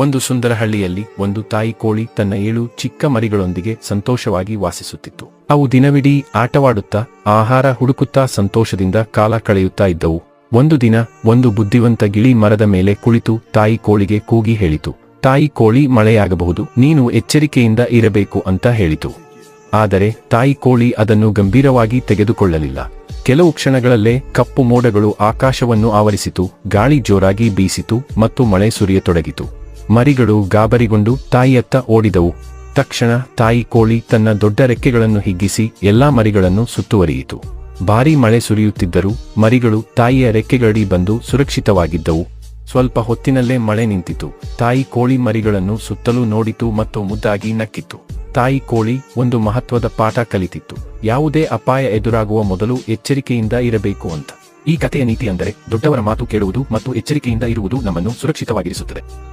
ಒಂದು ಸುಂದರ ಹಳ್ಳಿಯಲ್ಲಿ ಒಂದು ತಾಯಿ ಕೋಳಿ ತನ್ನ 7 ಚಿಕ್ಕ ಮರಿಗಳೊಂದಿಗೆ ಸಂತೋಷವಾಗಿ ವಾಸಿಸುತ್ತಿತ್ತು. ಅವು ದಿನವಿಡೀ ಆಟವಾಡುತ್ತಾ ಆಹಾರ ಹುಡುಕುತ್ತಾ ಸಂತೋಷದಿಂದ ಕಾಲ ಕಳೆಯುತ್ತಾ ಇದ್ದವು. ಒಂದು ದಿನ ಒಂದು ಬುದ್ಧಿವಂತ ಗಿಳಿ ಮರದ ಮೇಲೆ ಕುಳಿತು ತಾಯಿ ಕೋಳಿಗೆ ಕೂಗಿ ಹೇಳಿತು. ತಾಯಿ ಕೋಳಿ, ಮಳೆಯಾಗಬಹುದು, ನೀನು ಎಚ್ಚರಿಕೆಯಿಂದ ಇರಬೇಕು ಅಂತ ಹೇಳಿತು. ಆದರೆ ತಾಯಿ ಕೋಳಿ ಅದನ್ನು ಗಂಭೀರವಾಗಿ ತೆಗೆದುಕೊಳ್ಳಲಿಲ್ಲ. ಕೆಲವು ಕ್ಷಣಗಳಲ್ಲೇ ಕಪ್ಪು ಮೋಡಗಳು ಆಕಾಶವನ್ನು ಆವರಿಸಿತು, ಗಾಳಿ ಜೋರಾಗಿ ಬೀಸಿತು ಮತ್ತು ಮಳೆ ಸುರಿಯತೊಡಗಿತು. ಮರಿಗಳು ಗಾಬರಿಗೊಂಡು ತಾಯಿಯತ್ತ ಓಡಿದವು. ತಕ್ಷಣ ತಾಯಿ ಕೋಳಿ ತನ್ನ ದೊಡ್ಡ ರೆಕ್ಕೆಗಳನ್ನು ಹಿಗ್ಗಿಸಿ ಎಲ್ಲಾ ಮರಿಗಳನ್ನು ಸುತ್ತುವರಿಯಿತು. ಭಾರೀ ಮಳೆ ಸುರಿಯುತ್ತಿದ್ದರೂ ಮರಿಗಳು ತಾಯಿಯ ರೆಕ್ಕೆಗಳಡಿ ಬಂದು ಸುರಕ್ಷಿತವಾಗಿದ್ದವು. ಸ್ವಲ್ಪ ಹೊತ್ತಿನಲ್ಲೇ ಮಳೆ ನಿಂತಿತು. ತಾಯಿ ಕೋಳಿ ಮರಿಗಳನ್ನು ಸುತ್ತಲೂ ನೋಡಿತು ಮತ್ತು ಮುದ್ದಾಗಿ ನಕ್ಕಿತು. ತಾಯಿ ಕೋಳಿ ಒಂದು ಮಹತ್ವದ ಪಾಠ ಕಲಿತಿತ್ತು. ಯಾವುದೇ ಅಪಾಯ ಎದುರಾಗುವ ಮೊದಲು ಎಚ್ಚರಿಕೆಯಿಂದ ಇರಬೇಕು ಅಂತ. ಈ ಕಥೆಯ ನೀತಿ ಅಂದರೆ ದೊಡ್ಡವರ ಮಾತು ಕೇಳುವುದು ಮತ್ತು ಎಚ್ಚರಿಕೆಯಿಂದ ಇರುವುದು ನಮ್ಮನ್ನು ಸುರಕ್ಷಿತವಾಗಿರಿಸುತ್ತದೆ.